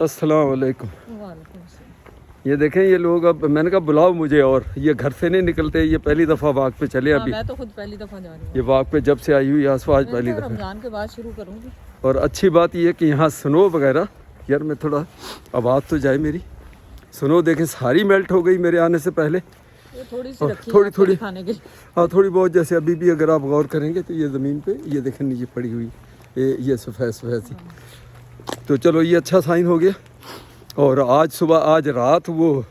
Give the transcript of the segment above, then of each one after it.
अस्सलाम वालेकुम। ये देखें ये लोग, अब मैंने कहा बुलाओ मुझे, और ये घर से नहीं निकलते। ये पहली दफ़ा वाक पे चले अभी। मैं तो खुद पहली दफ़ा जा रही हूँ। ये वाक पे जब से आई हुई आसपास आज पहली दफ़ा। रमज़ान के बाद शुरू करूँगी। और अच्छी बात ये कि यहाँ स्नो वगैरह, यार मैं थोड़ा आवाज़ तो जाए मेरी। स्नो देखें सारी मेल्ट हो गई मेरे आने से पहले। थोड़ी सी रखी थोड़ी खाने के। हाँ थोड़ी बहुत, जैसे अभी भी अगर आप गौर करेंगे तो ये ज़मीन पे ये देखें नीचे पड़ी हुई ये सफ़ेद सी। तो चलो ये अच्छा साइन हो गया। और आज सुबह आज रात वो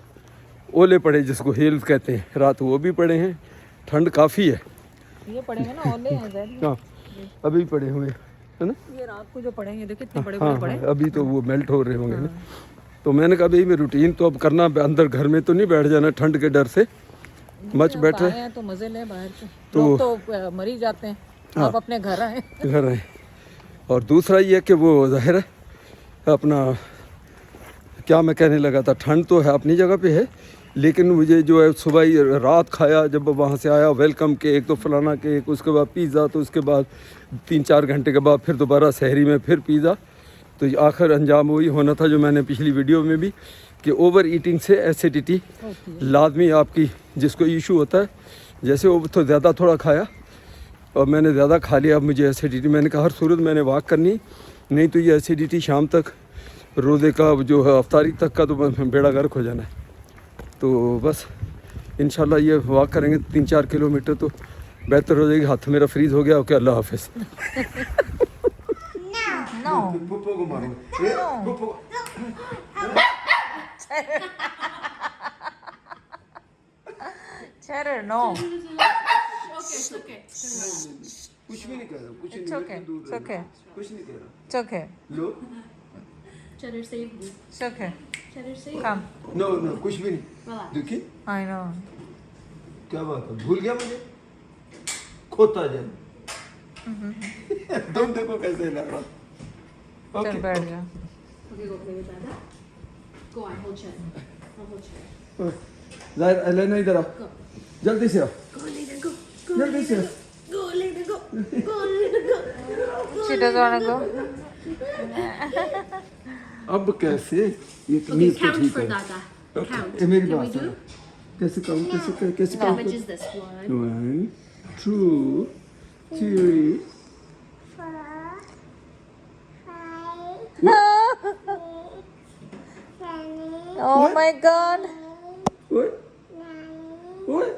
ओले पड़े जिसको हेल्स कहते हैं, रात वो भी पड़े हैं। ठंड काफ़ी है। ये पड़ेंगे ना ओले हैं ज़ाहिर। हाँ अभी पड़े हुए है ना। ये रात को जो पड़ेंगे देखिए कितने बड़े हाँ, बड़े पड़े। अभी तो वो मेल्ट हो रहे होंगे ना। तो मैंने कहा भाई मैं रूटीन तो अब करना, अंदर घर में तो नहीं बैठ जाना ठंड के डर से। मच बैठ रहे हैं तो मज़े लें बाहर के। लोग तो मर ही जाते हैं। आप अपने घर आए। घर आए। और दूसरा ये कि वो जाहिर है अपना, क्या मैं कहने लगा था, ठंड तो है अपनी जगह पे है, लेकिन मुझे जो है सुबह ही रात खाया जब वहाँ से आया, वेलकम केक तो फलाना केक, उसके बाद पिज़्ज़ा, तो उसके बाद 3-4 घंटे के बाद फिर दोबारा शहरी में फिर पिज़्ज़ा। तो आखिर अंजाम वही होना था जो मैंने पिछली वीडियो में भी, कि ओवर ईटिंग से एसिडिटी लाजमी आपकी, जिसको इशू होता है, जैसे वो तो ज़्यादा थोड़ा खाया और मैंने ज़्यादा खा लिया, अब मुझे एसिडिटी। मैंने कहा हर सूरत मैंने वॉक करनी, नहीं तो ये एसिडिटी शाम तक, रोज़े का जो है अफ्तारी तक का तो बेड़ा गर्क हो जाना है। तो बस इंशाल्लाह ये वॉक करेंगे 3-4 किलोमीटर तो बेहतर हो जाएगी। हाथ मेरा फ्रीज हो गया। ओके अल्लाह हाफिज़। कुछ भी नहीं कह रहा, कुछ नहीं कह रहा। लो Cheddar save me. It's okay. Cheddar save. Come. No कुछ भी नहीं। देखिए I know. क्या बात है, भूल गया मुझे, खोता जन। तुम देखो कैसे लग रहा। चल बैठ जा। Okay, go play with Dada. Go on, hold Cheddar. I'll hold Cheddar. जाहिर लेना इधर आओ, जल्दी से आओ, Go, Lena, go. Go, जल्दी से आओ। go, Lena, go. Go, Lena, go. She doesn't want to go. अब कैसे ये Okay, नींद तो count ठीक for है। Dada. Count. ये मेरी Can we बात do? सुनो, कैसे काउंट, कैसे How count? much is this? 1. 1 2 3 Oh my God. What? What?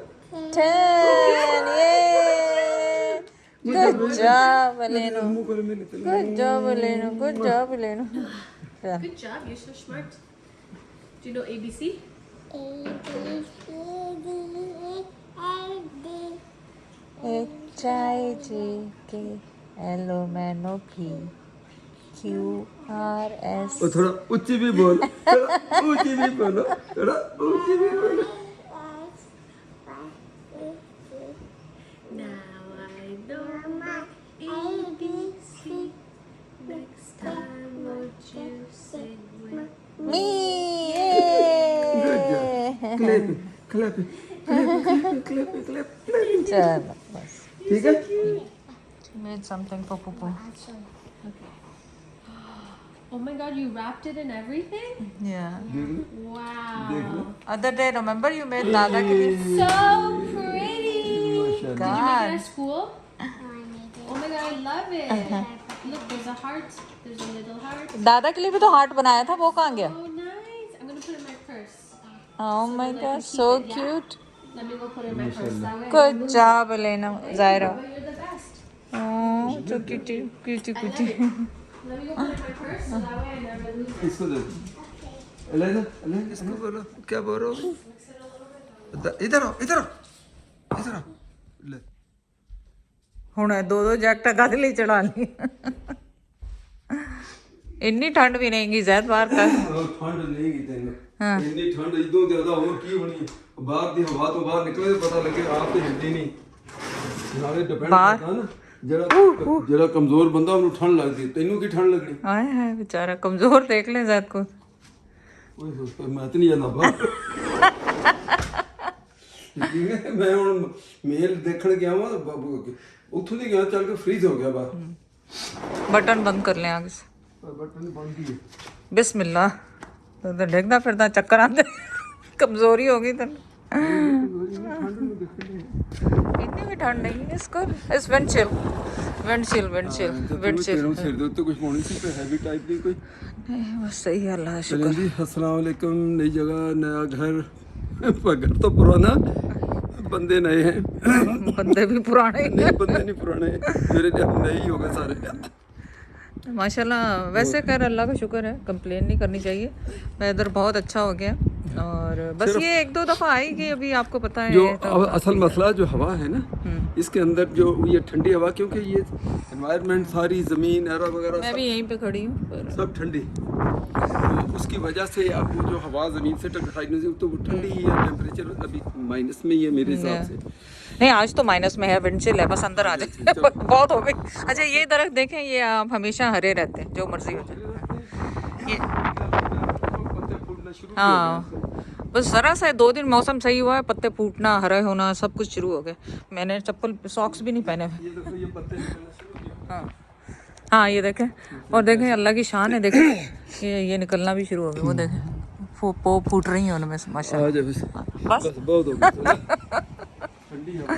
10. Yay. Good job, Eleno. मुंह पर मैंने तो Good job, Eleno. Good job, Eleno. Good job, you're so smart. Do you know ABC? H-I-J-K-L-O-M-N-O-P Q-R-S. और थोड़ा ऊंची भी बोल, थोड़ा ऊंची भी बोलो, थोड़ा ऊंची भी बोलो। Now I know my ABC. Next time, won't you sing with Me. Good job. Clap, clap, clap, clap, clap, clap. चलो बस. ठीक है? She made something for Pupu. Oh my god, you wrapped it in everything? Yeah. Wow. Other day, remember you made Dada के लिए? So pretty. Did you make it God. at school? Oh my god, I love it. Look, there's a heart. There's a little heart. दादा के लिए भी तो heart बनाया था, वो कहाँ गया? Oh, nice. I'm gonna put it in my purse. Oh my that I God, can keep so it, yeah? cute. Let me go put it in my purse. That way. Good job, Elena. Zaira. Oh, you're the best. Oh, so cute, cute, I love cute. it. Let me go put it in my purse so that way I never lose it. इसको दे। Elena, Elena, इसको बोलो, क्या बोल रहे हो? इधर आओ, इधर आओ, इधर आओ। ले। ਹੁਣ ਦੋ ਜੈਕਟਾਂ ਕਾਹਦੇ ਲਈ ਚੜਾ ਲਈ ਇੰਨੀ ਠੰਡ ਵੀ ਨਹੀਂ ਗੀ ਜ਼ੈਦ ਬਾਹਰ ਕਰ ਠੰਡ ਨਹੀਂ ਗੀ ਤੈਨੂੰ ਇੰਨੀ ਠੰਡ ਇਦੋਂ ਜ਼ਿਆਦਾ ਹੋਰ ਕੀ ਹੋਣੀ ਬਾਹਰ ਦੀ ਹਵਾ ਤੋਂ ਬਾਹਰ ਨਿਕਲੇ ਤਾਂ ਪਤਾ ਲੱਗੇ ਆਪ ਤੇ ਹਿਲਦੀ ਨਹੀਂ ਨਾਲੇ ਡਿਪੈਂਡ ਕਰਦਾ ਨਾ ਜਿਹੜਾ ਕਮਜ਼ੋਰ ਬੰਦਾ ਉਹਨੂੰ ਠੰਡ ਲੱਗਦੀ ਤੈਨੂੰ ਕੀ ਠੰਡ ਲੱਗਣੀ ਹਾਏ ਹਾਏ बेचारा कमजोर देख ले ਜ਼ੈਦ को ਓਏ ਹੋਏ ਮੈਂ ਤਾਂ ਨਹੀਂ ਜਾਂਦਾ ਬਾਹਰ ਮੈਂ ਹੁਣ ਮੇਲ ਦੇਖਣ ਗਿਆ ਵਾਂ ਬਾਬੂ ਅੱਗੇ ਉੱਥੋਂ ਦੀ ਗਿਆ ਚੱਲ ਕੇ ਫ੍ਰੀਜ਼ ਹੋ ਗਿਆ ਬਾਹਰ बटन बंद कर लें आगे से बटन बंद ही है बिस्मिल्लाह तो देखदा फिरदा चक्कर आते कमजोरी होगी तो इतनी भी ठंड नहीं है इसको इस विंड चिल सिर दो तो कुछ मोनी सी पे हैवी टाइप नहीं कोई। बस सही है अल्लाह का चलें शुक्र जी, अस्सलाम वालेकुम। नई जगह नया घर, पर घर तो पुराना, बंदे नए हैं। बंदे भी पुराने ही नहीं बंदे नहीं पुराने, मेरे लिए हम नए ही हो गए सारे। हैं। माशाल्लाह वैसे खैर अल्लाह का शुक्र है, कंप्लेन नहीं करनी चाहिए। वेदर बहुत अच्छा हो गया और बस ये एक दो दफ़ा आएगी अभी, आपको पता है जो तो असल मसला जो हवा है ना, इसके अंदर जो ये ठंडी हवा, क्योंकि ये एनवायरनमेंट सारी ज़मीन एरा वगैरह मैं भी यहीं पे खड़ी हूँ पर सब ठंडी, तो उसकी वजह से अब वो जो हवा ज़मीन से टकराई नहीं, तो वो ठंडी ही है। टेम्परेचर अभी माइनस में ही है मेरे हिसाब से। नहीं आज तो माइनस में है, विंड चिल है, बस अंदर आ जाए बहुत हो गई। अच्छा ये दरख्त देखें, ये आप हमेशा हरे रहते हैं जो मर्जी हो जाए। ये हाँ बस ज़रा सा 2 दिन मौसम सही हुआ है, पत्ते फूटना हरा होना सब कुछ शुरू हो गए। मैंने चप्पल सॉक्स भी नहीं पहने हुए। ये देखो, ये पत्ते निकलना शुरू हो गए। हाँ हाँ ये देखें, और देखें अल्लाह की शान है, देखें ये निकलना भी शुरू हो गया, वो देखें फूट रही हैं उनमें से माशाल्लाह। आ जाओ बस बस बहुत हो गया। ठंडी हवा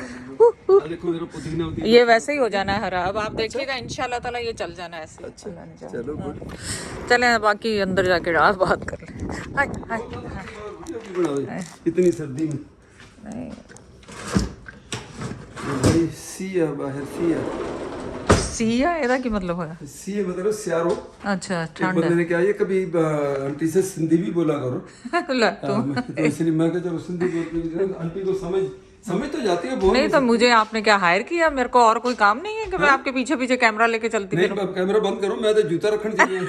देखो, जरा पुदीना होती है। ये वैसे ही हो जाना है हरा, अब आप देखिएगा इंशाल्लाह ताला ये चल जाना है ऐसे। अच्छा चलो गुड। चलें बाकी अंदर जाके रात बात कर लें। हाय हाय हाय। इतनी सर्दी में नहीं भाई सी है बाहर, सी है। सिया ਇਹਦਾ ਕੀ मतलब होया? सी है मतलब सियारो। अच्छा एक ठंड बंदे ने क्या ये कभी आंटी से सिंधी भी बोला करो। है ला तो तो इसलिए मैं कहता हूँ सिंधी बोलती हूँ, आंटी को समझ तो जाती है बहुत। नहीं तो मुझे आपने क्या हायर किया? मेरे को और कोई काम नहीं है कि मैं आपके पीछे पीछे कैमरा लेके चलती नहीं, फिरूं? अब कैमरा बंद करो, मैं तो जूता रखने चाहिए।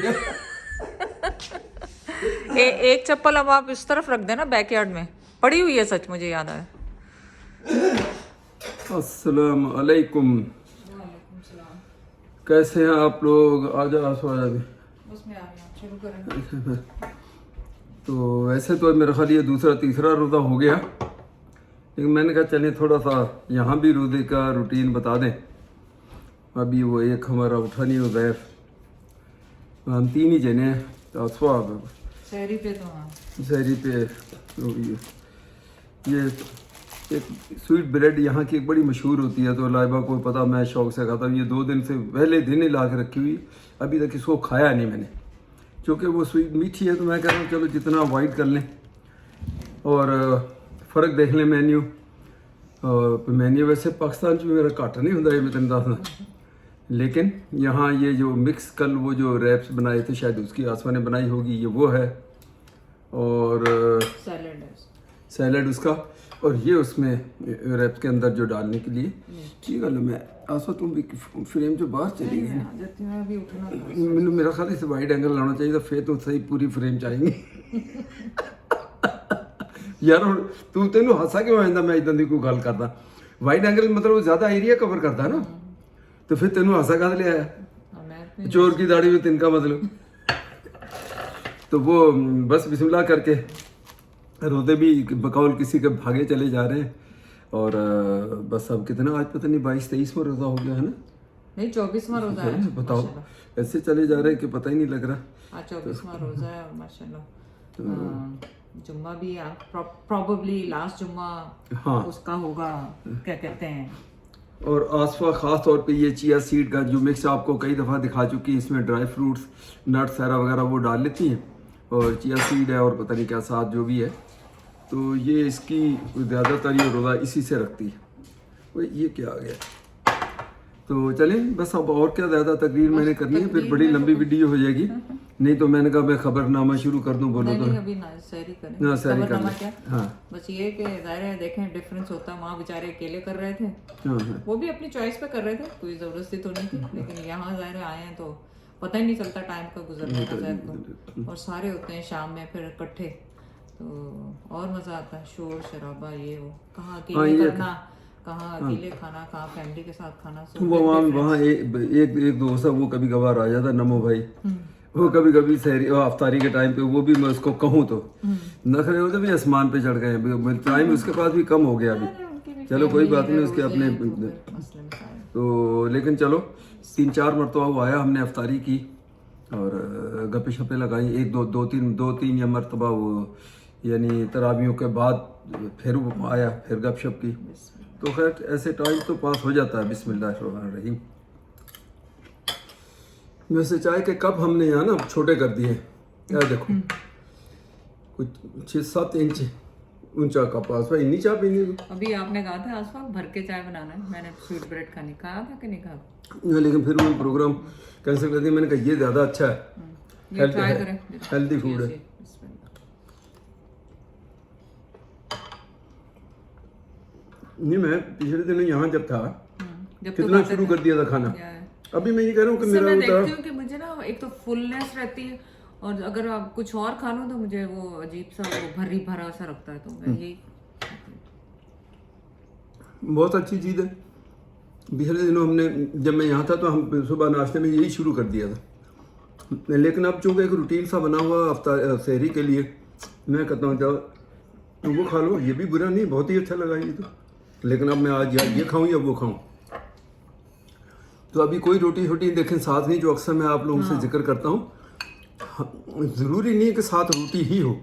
एक चप्पल अब आप इस तरफ रख देना, बैकयार्ड में पड़ी हुई है, सच मुझे याद आया। अस्सलाम वालेकुम, कैसे हैं आप लोग? आजा आजा भी। शुरू करें। तो वैसे तो मेरा ख्याल ये दूसरा तीसरा रोज़ा हो गया, लेकिन मैंने कहा चलें थोड़ा सा यहाँ भी रोज़े का रूटीन बता दें। अभी वो एक हमारा उठा नहीं उज़ैर, हम 3 ही जने हैं। तो शहरी पे तो हाँ शहरी पे तो ये एक स्वीट ब्रेड यहाँ की एक बड़ी मशहूर होती है, तो लाइबा को पता, मैं शौक से खाता हूँ। ये 2 दिन से पहले दिन ही ला के रखी हुई, अभी तक इसको खाया नहीं मैंने, क्योंकि वो स्वीट मीठी है। तो मैं कह रहा हूँ चलो जितना अवॉइड कर लें और फ़र्क देख लें मेन्यू। और मेन्यू वैसे पाकिस्तान में मेरा घट नहीं होता, ये मैं तेन दसना, लेकिन यहाँ ये जो मिक्स कल वो जो रैप्स बनाए थे, शायद उसकी आसमा ने बनाई होगी, ये वो है। और सैलड उसका, और ये उसमें रैप्स के अंदर जो डालने के लिए। ठीक है, मैं आसमा तुम भी फ्रेम जो बाहर चली गई ना, मैंने मेरा ख्याल इसे वाइड एंगल लाना चाहिए, तो फिर तो सही पूरी फ्रेम चाहिए। यार तू तेनू हासा क्यों आंदा मैं इदां दी कोई गल करदा? वाइड एंगल मतलब ज्यादा एरिया कवर करता है ना, तो फिर तेनू हासा कद ले आया? चोर की दाढ़ी में तिनका मतलब। तो वो बस बिस्मिल्लाह करके रोज़े भी बकौल किसी के भागे चले जा रहे हैं। और बस अब कितना, आज पता नहीं 22-23वां रोज़ा हो गया है ना? नहीं 24वां रोजा है। बताओ, ऐसे चले जा रहे हैं कि पता ही नहीं लग रहा। आज 24वां रोजा है माशाल्लाह। जुम्मा भी प्रोबेबली लास्ट जुम्मा हाँ उसका होगा, क्या कहते हैं। और आसफा ख़ास तौर पे ये चिया सीड का जो मिक्स आपको कई दफ़ा दिखा चुकी है, इसमें ड्राई फ्रूट्स नट्स वगैरह वो डाल लेती हैं, और चिया सीड है और पता नहीं क्या साथ जो भी है। तो ये इसकी ज़्यादातर ये रोज़ा इसी से रखती है। वो ये क्या आ गया? तो चलें बस, अब और क्या ज़्यादा तकरीर मैंने करनी है, फिर बड़ी लंबी वीडियो हो जाएगी। नहीं तो मैंने कहा मैं खबरनामा शुरू कर दूं, बोलो तो अभी ना सैरी करें, ना सैरी कर क्या? हाँ बस ये कि ज़ाहिर है देखें डिफरेंस होता है। वहाँ बेचारे अकेले कर रहे थे, हाँ वो भी अपनी चॉइस पे कर रहे थे, कोई ज़बरदस्ती तो नहीं थी, लेकिन यहाँ ज़ाहिर आए हैं तो पता ही नहीं चलता टाइम का गुजरने का ज़ाहिर को, और सारे होते हैं शाम में फिर इकट्ठे, तो और मज़ा आता है, शोर शराबा ये वो, कहाँ अकेले करना, कहाँ अकेले खाना, कहाँ फैमिली के साथ खाना। वो वहाँ एक दोस्त है, वो कभी कभार आ जाता, नमो भाई, वो कभी कभी सहरी और अफ्तारी के टाइम पे, वो भी मैं उसको कहूँ तो नखरे होते भी आसमान पे चढ़ गए, टाइम उसके पास भी कम हो गया अभी। चलो कोई बात नहीं, उसके अपने तो, लेकिन चलो 3-4 मरतबा वो आया, हमने अफ्तारी की, और गप्पे शप्पे लगाई, एक दो तीन या मरतबा वो यानी तरावियों के बाद फिर वो आया, फिर गपशप की। तो खैर ऐसे टाइम तो पास हो जाता है। बिस्मिल्लाहिर्रहमानिर्रहीम। वैसे चाय के कप हमने यहाँ ना छोटे कर दिए, यार देखो कुछ 6-7 इंच ऊंचा कप। आसपा इन्नी चाय पीनी है। अभी आपने कहा था आसपास भर के चाय बनाना है, मैंने स्वीट ब्रेड खानी, कहा था कि नहीं कहा? लेकिन फिर वो प्रोग्राम कैंसिल कर दिया। मैंने कहा ये ज़्यादा अच्छा है, ये ट्राई करें, हेल्दी फूड है। नहीं मैं पिछले दिनों यहाँ जब था कितना शुरू कर दिया था खाना। अभी मैं ये कह रहा हूँ कि मेरा मैं देखती हूँ कि मुझे ना एक तो फुलनेस रहती है, और अगर आप कुछ और खा लो तो मुझे वो अजीब सा वो भरी भरा सा लगता है। तो मैं यही बहुत अच्छी चीज़ है। पिछले दिनों हमने जब मैं यहाँ था तो हम सुबह नाश्ते में यही शुरू कर दिया था। लेकिन अब चूँकि एक रूटीन सा बना हुआ हफ्ता शहरी के लिए, मैं कहता हूँ जाओ तो वो खा लो, ये भी बुरा नहीं, बहुत ही अच्छा लगा ये तो। लेकिन अब मैं आज ये खाऊं या वो खाऊं, तो अभी कोई रोटी शोटी देखें साथ नहीं, जो अक्सर मैं आप लोगों से जिक्र करता हूँ। ज़रूरी नहीं है कि साथ रोटी ही हो।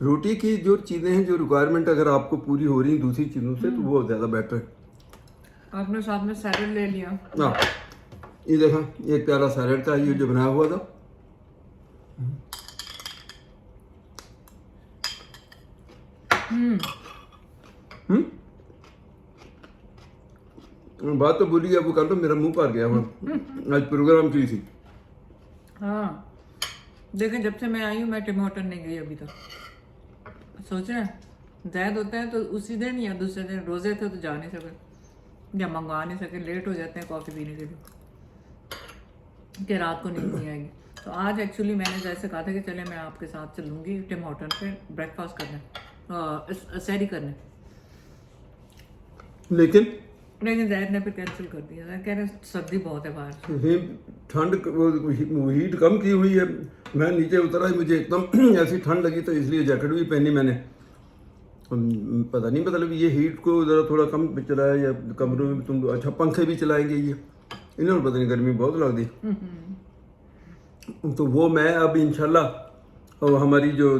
रोटी की जो चीज़ें हैं, जो रिक्वायरमेंट अगर आपको पूरी हो रही हैं दूसरी चीज़ों से, तो वो ज़्यादा बेटर है। आपने साथ में सैलेड ले लिया। हाँ ये देखा, एक प्याला सैलेड का ये जो बनाया हुआ था। बात तो बोली अब वो कर लो, मेरा मुंह पार गया वहाँ। आज प्रोग्राम की थी। हाँ देखें, जब से मैं आई हूँ मैं टिम हॉर्टन नहीं गई अभी तक। सोच रहे हैं जैद होते हैं तो उसी दिन या दूसरे दिन, रोजे थे तो जा नहीं सके या मंगवा नहीं सके, लेट हो जाते हैं कॉफ़ी पीने के लिए कि रात को नींद नहीं आएगी। तो आज एक्चुअली मैंने जैसे कहा था कि चले मैं आपके साथ चलूँगी टिम हॉर्टन पे ब्रेकफास्ट करने, सैरी करने, लेकिन जैद ने फिर कैंसिल कर दिया। कह रहे सर्दी बहुत है बाहर, ठंड वो हीट कम की हुई है। मैं नीचे उतरा, मुझे एकदम ऐसी ठंड लगी तो इसलिए जैकेट भी पहनी मैंने। पता नहीं मतलब ये हीट को ज़रा थोड़ा कम चलाया या कमरों में तुम अच्छा पंखे भी चलाएंगे, ये इन्होंने पता नहीं गर्मी बहुत लग दी। तो वो मैं अब इंशाल्लाह, और हमारी जो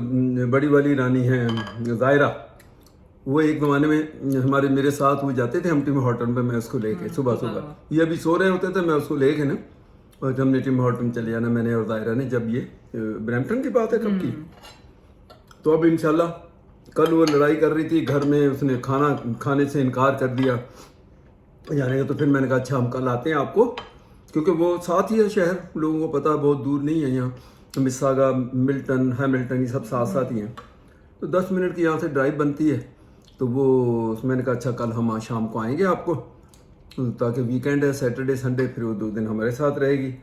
बड़ी वाली रानी है ज़ायरा, वो एक ज़माने में हमारे मेरे साथ वो जाते थे हम टिम हॉर्टन पे, मैं उसको लेके सुबह सुबह, ये अभी सो रहे होते थे, मैं उसको लेके ना, और हमने टिम हॉर्टन चले जाना, मैंने और ज़ायरा ने। जब ये ब्रैम्पटन की बात है कब की, तो अब इंशाल्लाह कल वो लड़ाई कर रही थी घर में, उसने खाना खाने से इनकार कर दिया जाने का। तो फिर मैंने कहा अच्छा हम कल आते हैं आपको, क्योंकि वो साथ ही है शहर, लोगों को पता है बहुत दूर नहीं है यहाँ। मिसागा, मिल्टन, हैमिल्टन, ये सब साथ साथ ही हैं। तो 10 मिनट की यहाँ से ड्राइव बनती है। तो वो मैंने कहा अच्छा कल हम आज शाम को आएंगे आपको, ताकि वीकेंड है, सैटरडे संडे, फिर वो 2 दिन हमारे साथ रहेगी।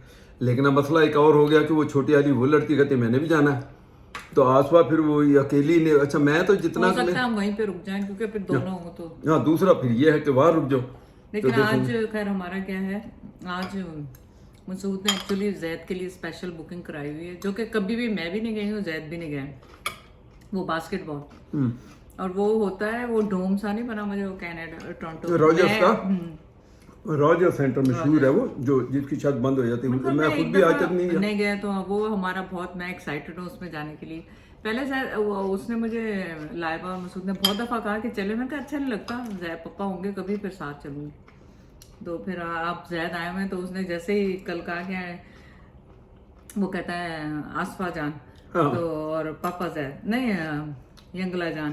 लेकिन अब मसला एक और हो गया कि वो छोटी वाली वो लड़की कहती मैंने भी जाना है, तो आसपा फिर वो अकेली ने, अच्छा मैं तो जितना हो सकता है हम वहीं पे रुक जाएं, क्योंकि फिर दोनों हो तो। हाँ दूसरा फिर ये है कि वहाँ रुक जाओ। लेकिन आज खैर हमारा क्या है, आज मसूद ने एक्चुअली जैद के लिए स्पेशल बुकिंग कराई हुई है, जो कि कभी भी मैं भी नहीं गई हूँ, जैद भी नहीं गया। वो बास्केटबॉल, और वो होता है वो डोम सा नहीं बना, मुझे वो कनाडा टोरंटो रॉजर्स का रॉजर सेंटर मशहूर है वो, जो जिसकी छत बंद हो जाती है। मैं खुद भी आज तक नहीं गया, तो वो हमारा बहुत, मैं एक्साइटेड हूँ उसमें जाने के लिए। पहले शायद उसने मुझे, लाइबा और मसूद ने बहुत दफ़ा कहा कि चले, मैंने कहा अच्छा नहीं लगता, जैद पप्पा होंगे कभी फिर साथ चलूँगी। तो फिर आप जैद आए हुए हैं, तो उसने जैसे ही कल कहा कि वो कहता है आसफा जान, तो और पापा जैद नहीं यंगला जान,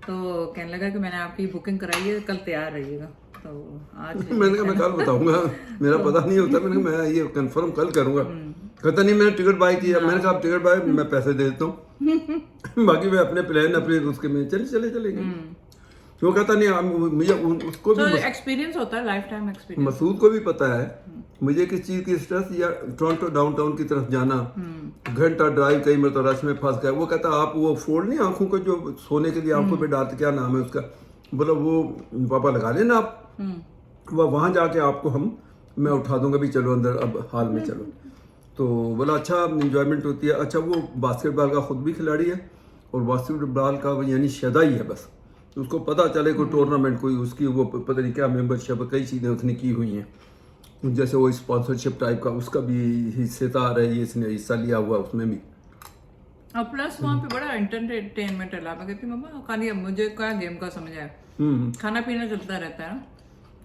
तो कहने लगा कि मैंने आपकी बुकिंग कराई है, कल तैयार रहिएगा। तो आज मैंने कहा मैं कल बताऊंगा, मेरा पता नहीं होता, मैंने कहा मैं ये कंफर्म कल करूंगा। कहता नहीं मैंने टिकट बाय किया। मैंने कहा आप टिकट बाय, मैं पैसे दे देता हूँ बाकी मैं अपने प्लान अपने उसके में चलेंगे। वो कहता नहीं, मुझे उसको भी एक्सपीरियंस होता है, लाइफ टाइम एक्सपीरियंस। मसूद को भी पता है मुझे किस चीज़ की स्ट्रेस, या टोरंटो डाउनटाउन की तरफ जाना, घंटा ड्राइव, कई मतलब रश में फंस गया। वो कहता आप वो फोल्ड नहीं आंखों को जो सोने के लिए आंखों पे डालते, क्या नाम है उसका, बोला वो पापा लगा लेना आप, वह वहाँ जाके आपको मैं उठा दूंगा, भी चलो अंदर अब हाल में चलो। तो बोला अच्छा इंजॉयमेंट होती है। अच्छा वो बास्केटबॉल का खुद भी खिलाड़ी है, और बास्केटबॉल का यानी शदाई है, बस उसको पता चले कोई टूर्नामेंट कोई उसकी वो पता नहीं क्या मेंबरशिप, कई चीज़ें उसने की हुई हैं। जैसे वो स्पॉन्सरशिप टाइप का उसका भी हिस्सेदार है, ये इसने हिस्सा लिया हुआ उसमें भी। और प्लस वहाँ पे बड़ा एंटरटेनमेंट है। मैं कहती मम्मा खाली अब मुझे क्या गेम का समझ आया, खाना पीना चलता रहता है ना,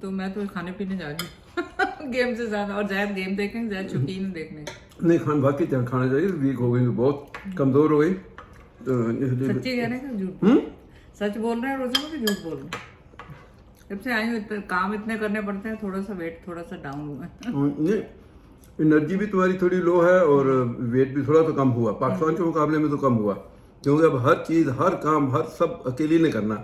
तो मैं तो खाने पीने जा रही हूँ गेम से ज्यादा। और ज्यादा गेम देखेंगे, ज्यादा शौकीन है देखने के। नहीं खान बाकी खाना चाहिए, वीक हो गई तो बहुत कमज़ोर हो गई तो। सच्ची कह रहे हैं कि झूठ? सच बोल रहे हैं रोजा में कि झूठ बोल रहे हैं? जब से आई हूँ काम इतने करने पड़ते हैं, थोड़ा सा वेट थोड़ा सा डाउन हुआ है। नहीं एनर्जी भी तुम्हारी थोड़ी लो है और वेट भी थोड़ा तो कम हुआ, पाकिस्तान के मुकाबले में तो कम हुआ, क्योंकि अब हर चीज़ हर काम हर सब अकेली ने करना।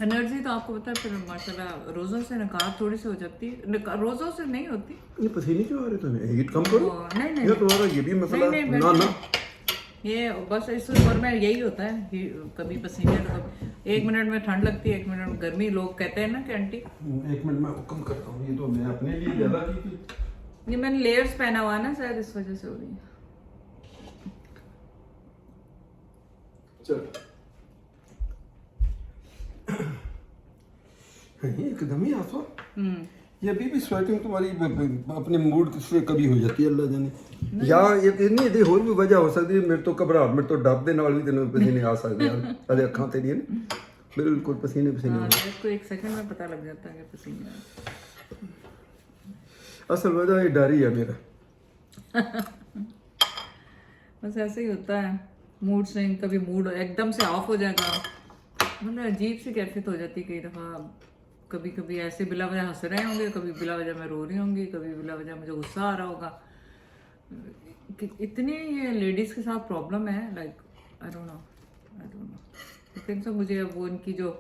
एनर्जी तो आपको पता है फिर माशाल्लाह रोजों से नकार थोड़ी सी हो जाती है, रोजों से नहीं होती। ये पसीने क्यों आ रहे तुम्हें? हीट कम करो। नहीं ये तुम्हारा ये भी मसला नहीं, ना ना ये बस इस उम्र में यही होता है कि कभी पसीने तो कभी 1 मिनट में ठंड लगती है, 1 मिनट में गर्मी। लोग कहते हैं ना कि आंटी 1 मिनट में हुक्म करता हूँ, ये तो मैं अपने लिए ज़्यादा की थी। ये मैंने लेयर्स पहना हुआ है ना, शायद इस वजह से हो रही है। चल एकदम ही आसो। ये अभी भी स्वेटिंग तुम्हारी अपने मूड से कभी हो जाती है, अल्लाह जाने। या ये नहीं ये होर भी वजह हो सकती है, मेरे तो घबराहट मेरे तो डर दे नाल भी तेन पसीने आ सकते हैं। अरे अखां तेरी ने बिल्कुल पसीने पसीने हाँ, इसको 1 सेकंड में पता लग जाता है कि पसीने आ रहे हैं। असल वजह ये डर ही है मेरा। बस ऐसे ही होता है, मूड स्विंग, कभी मूड एकदम से ऑफ हो जाएगा, मतलब अजीब सी कैफियत हो जाती है कई दफ़ा। कभी कभी ऐसे बिला वजह हंस रहे होंगे, कभी बिला वजह मैं रो रही होंगी, कभी बिला वजह मुझे गुस्सा आ रहा होगा। इतनी ये लेडीज़ के साथ प्रॉब्लम है, like I don't know. Think so मुझे अब वो इनकी जो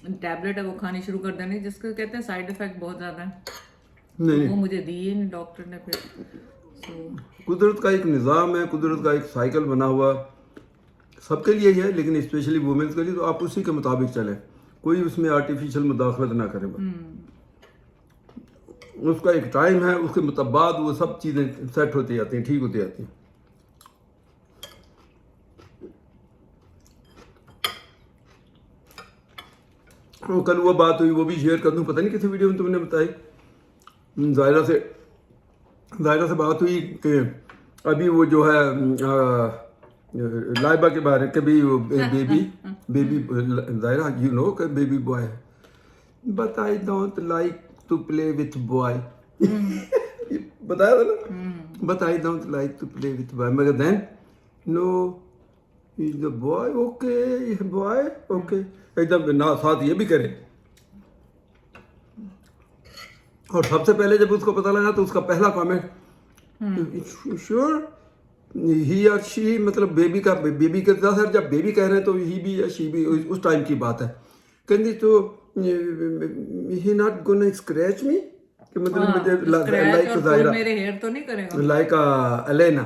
टैबलेट है वो खानी शुरू कर देनी, जिसको कहते हैं साइड इफेक्ट बहुत ज़्यादा है, नहीं वो मुझे दी ही नहीं डॉक्टर ने फिर। कुदरत का एक निज़ाम है, कुदरत का एक साइकिल बना हुआ सबके लिए ही है, लेकिन स्पेशली वुमेन्स के लिए, तो आप उसी के मुताबिक चलें, कोई उसमें आर्टिफिशियल मुदाखलत ना करें। उसका एक टाइम है, उसके बाद वो सब चीज़ें सेट होती जाती हैं, ठीक होती जाती हैं। कल वो बात हुई, वो भी शेयर कर दूं, पता नहीं किसी वीडियो में तुमने बताई, ज़ायरा से बात हुई कि अभी वो जो है लाइबा के बारे में, कभी बेबी ज़ायरा यू नो कि baby boy, but I don't like to play with boy. बताया था ना, but I don't like to play with boy, मगर then no is the boy, okay boy okay, एकदम ना साथ ये भी करे। और सबसे पहले जब उसको पता लगा तो उसका पहला कमेंट श्योर ही और शी, मतलब बेबी के सर जब बेबी कह रहे हैं तो ही भी या शी भी, उस टाइम की बात है। कहती तो ही नॉट गोना स्क्रैच मी, कि मतलब मुझे लाइक ज़ायरा मेरे हेयर तो नहीं करेगा, लाइक अलेना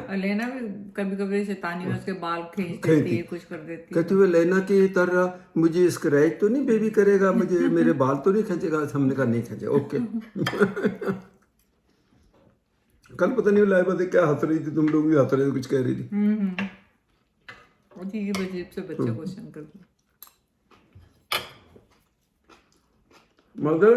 भी कभी कभी शैतानी में उसके बाल खींच देती है, कुछ कर देती है। कहती हुए लेना की तरह मुझे स्क्रैच तो नहीं बेबी करेगा, मुझे मेरे बाल तो नहीं खींचेगा। हमने कहा नहीं खींचे, ओके। कल पता नहीं लाइबा से क्या हंस रही थी, तुम लोग भी हंस रहे थे, कुछ कह रही थी। अजीब से बच्चे क्वेश्चन करते। मगर